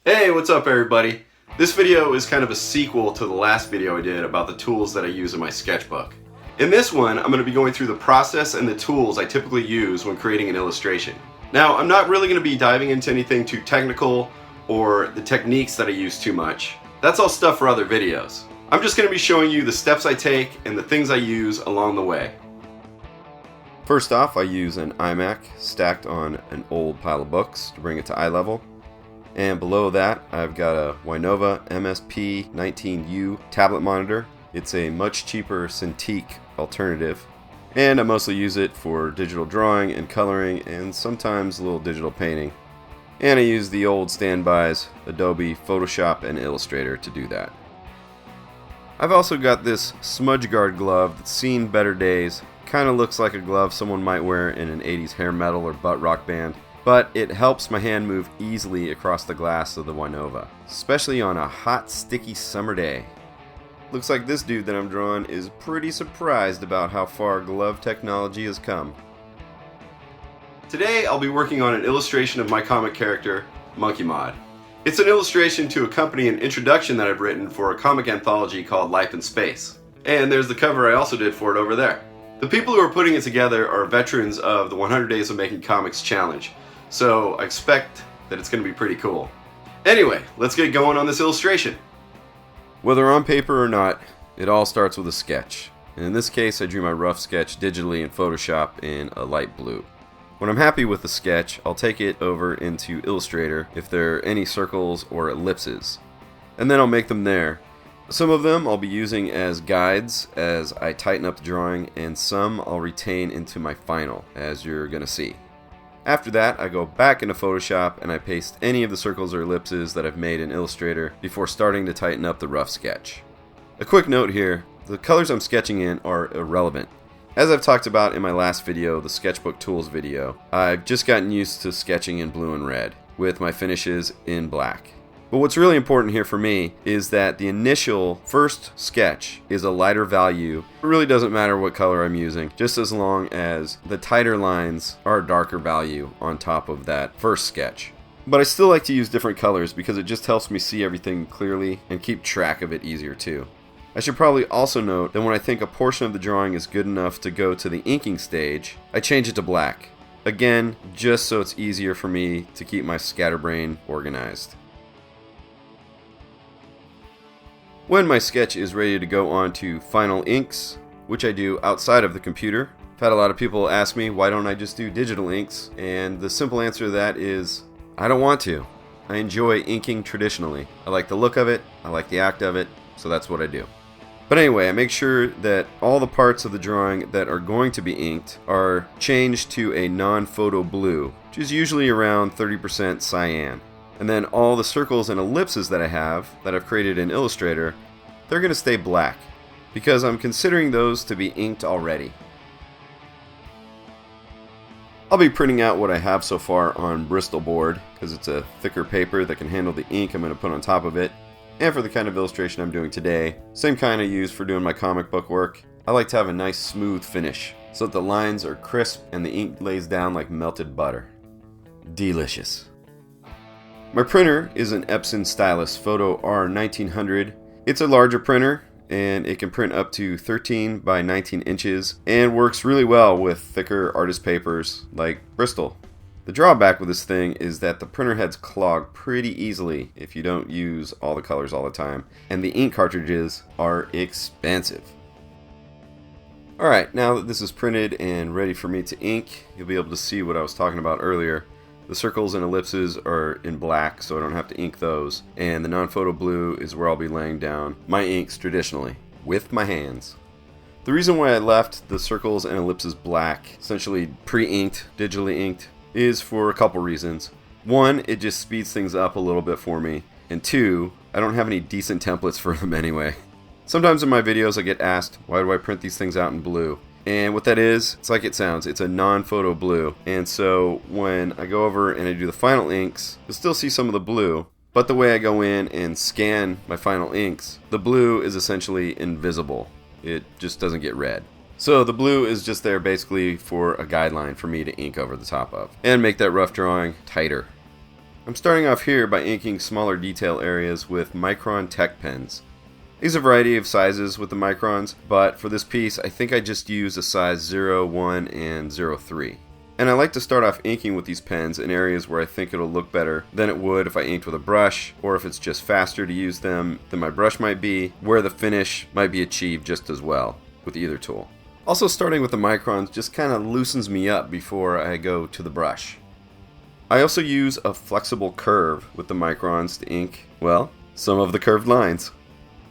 Hey, what's up everybody? This video is kind of a sequel to the last video I did about the tools that I use in my sketchbook. In this one, I'm going to be going through the process and the tools I typically use when creating an illustration. Now, I'm not really going to be diving into anything too technical or the techniques that I use too much. That's all stuff for other videos. I'm just going to be showing you the steps I take and the things I use along the way. First off, I use an iMac stacked on an old pile of books to bring it to eye level. And below that, I've got a Winsor MSP19U tablet monitor. It's a much cheaper Cintiq alternative. And I mostly use it for digital drawing and coloring and sometimes a little digital painting. And I use the old standbys, Adobe, Photoshop, and Illustrator to do that. I've also got this smudge guard glove that's seen better days. Kind of looks like a glove someone might wear in an 80s hair metal or butt rock band. But it helps my hand move easily across the glass of the Winsor, especially on a hot, sticky summer day. Looks like this dude that I'm drawing is pretty surprised about how far glove technology has come. Today I'll be working on an illustration of my comic character, Monkey Mod. It's an illustration to accompany an introduction that I've written for a comic anthology called Life in Space. And there's the cover I also did for it over there. The people who are putting it together are veterans of the 100 Days of Making Comics Challenge. So I expect that it's going to be pretty cool. Anyway, let's get going on this illustration. Whether on paper or not, it all starts with a sketch. And in this case, I drew my rough sketch digitally in Photoshop in a light blue. When I'm happy with the sketch, I'll take it over into Illustrator if there are any circles or ellipses. And then I'll make them there. Some of them I'll be using as guides as I tighten up the drawing, and some I'll retain into my final, as you're going to see. After that, I go back into Photoshop and I paste any of the circles or ellipses that I've made in Illustrator before starting to tighten up the rough sketch. A quick note here, the colors I'm sketching in are irrelevant. As I've talked about in my last video, the Sketchbook Tools video, I've just gotten used to sketching in blue and red, with my finishes in black. But what's really important here for me is that the initial first sketch is a lighter value. It really doesn't matter what color I'm using, just as long as the tighter lines are a darker value on top of that first sketch. But I still like to use different colors because it just helps me see everything clearly and keep track of it easier too. I should probably also note that when I think a portion of the drawing is good enough to go to the inking stage, I change it to black. Again, just so it's easier for me to keep my scatterbrain organized. When my sketch is ready to go on to final inks, which I do outside of the computer, I've had a lot of people ask me why don't I just do digital inks, and the simple answer to that is I don't want to. I enjoy inking traditionally. I like the look of it, I like the act of it, so that's what I do. But anyway, I make sure that all the parts of the drawing that are going to be inked are changed to a non-photo blue, which is usually around 30% cyan. And then all the circles and ellipses that I have, that I've created in Illustrator, they're going to stay black, because I'm considering those to be inked already. I'll be printing out what I have so far on Bristol board, because it's a thicker paper that can handle the ink I'm going to put on top of it. And for the kind of illustration I'm doing today, same kind I use for doing my comic book work, I like to have a nice smooth finish, so that the lines are crisp and the ink lays down like melted butter. Delicious. My printer is an Epson Stylus Photo R1900. It's a larger printer and it can print up to 13 by 19 inches and works really well with thicker artist papers like Bristol. The drawback with this thing is that the printer heads clog pretty easily if you don't use all the colors all the time, and the ink cartridges are expensive. Alright, now that this is printed and ready for me to ink, you'll be able to see what I was talking about earlier. The circles and ellipses are in black, so I don't have to ink those. And the non-photo blue is where I'll be laying down my inks traditionally, with my hands. The reason why I left the circles and ellipses black, essentially pre-inked, digitally inked, is for a couple reasons. One, it just speeds things up a little bit for me. And two, I don't have any decent templates for them anyway. Sometimes in my videos I get asked, why do I print these things out in blue? And what that is, it's like it sounds, it's a non-photo blue. And so when I go over and I do the final inks, you'll still see some of the blue. But the way I go in and scan my final inks, the blue is essentially invisible. It just doesn't get read. So the blue is just there basically for a guideline for me to ink over the top of and make that rough drawing tighter. I'm starting off here by inking smaller detail areas with Micron Tech pens. There's a variety of sizes with the Microns, but for this piece I think I just use a size 0, 1, and 03. And I like to start off inking with these pens in areas where I think it'll look better than it would if I inked with a brush, or if it's just faster to use them than my brush might be, where the finish might be achieved just as well with either tool. Also, starting with the Microns just kind of loosens me up before I go to the brush. I also use a flexible curve with the Microns to ink, well, some of the curved lines.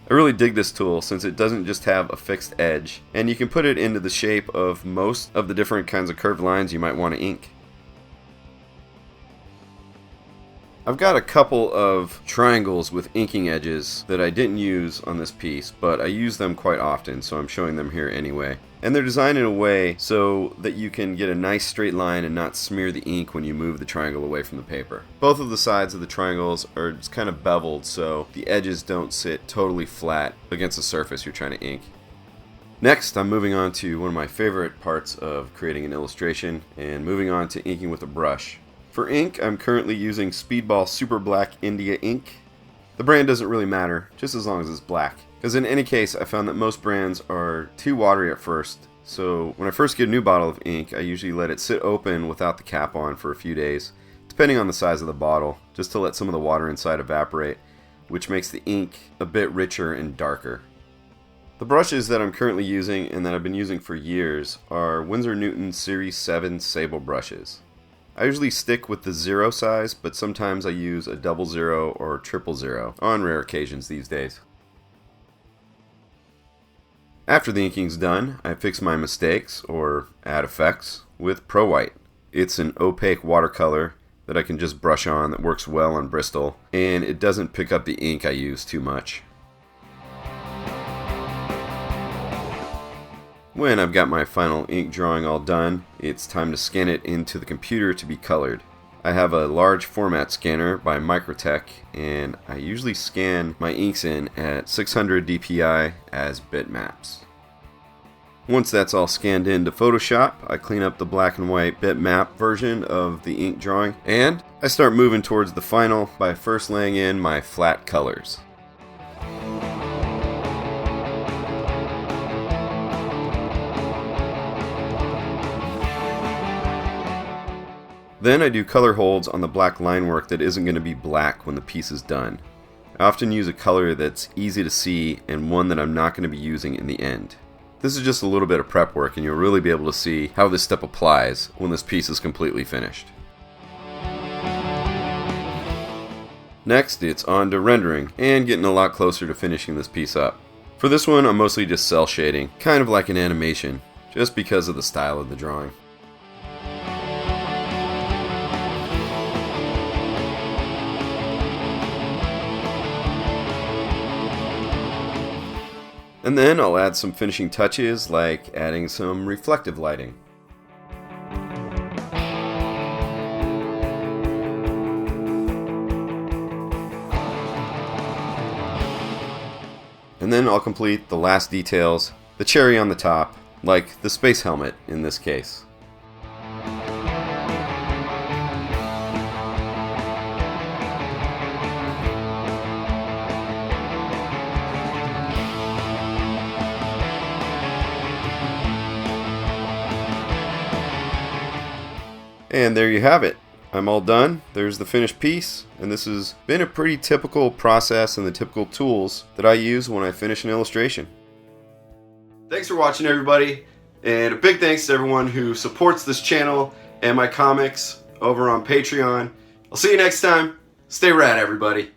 I really dig this tool since it doesn't just have a fixed edge, and you can put it into the shape of most of the different kinds of curved lines you might want to ink. I've got a couple of triangles with inking edges that I didn't use on this piece, but I use them quite often, so I'm showing them here anyway. And they're designed in a way so that you can get a nice straight line and not smear the ink when you move the triangle away from the paper. Both of the sides of the triangles are just kind of beveled so the edges don't sit totally flat against the surface you're trying to ink. Next, I'm moving on to one of my favorite parts of creating an illustration and moving on to inking with a brush. For ink, I'm currently using Speedball Super Black India Ink. The brand doesn't really matter, just as long as it's black. Because in any case, I found that most brands are too watery at first. So when I first get a new bottle of ink, I usually let it sit open without the cap on for a few days, depending on the size of the bottle, just to let some of the water inside evaporate, which makes the ink a bit richer and darker. The brushes that I'm currently using and that I've been using for years are Winsor Newton Series 7 Sable brushes. I usually stick with the 0 size, but sometimes I use a 00 or 000 on rare occasions these days. After the inking's done, I fix my mistakes or add effects with Pro White. It's an opaque watercolor that I can just brush on that works well on Bristol, and it doesn't pick up the ink I use too much. When I've got my final ink drawing all done, it's time to scan it into the computer to be colored. I have a large format scanner by Microtech, and I usually scan my inks in at 600 dpi as bitmaps. Once that's all scanned into Photoshop, I clean up the black and white bitmap version of the ink drawing, and I start moving towards the final by first laying in my flat colors. Then I do color holds on the black line work that isn't going to be black when the piece is done. I often use a color that's easy to see and one that I'm not going to be using in the end. This is just a little bit of prep work and you'll really be able to see how this step applies when this piece is completely finished. Next, it's on to rendering and getting a lot closer to finishing this piece up. For this one, I'm mostly just cell shading, kind of like an animation, just because of the style of the drawing. And then I'll add some finishing touches like adding some reflective lighting. And then I'll complete the last details, the cherry on the top, like the space helmet in this case. And there you have it. I'm all done. There's the finished piece, and this has been a pretty typical process and the typical tools that I use when I finish an illustration. Thanks for watching, everybody, and a big thanks to everyone who supports this channel and my comics over on Patreon. I'll see you next time. Stay rad, everybody.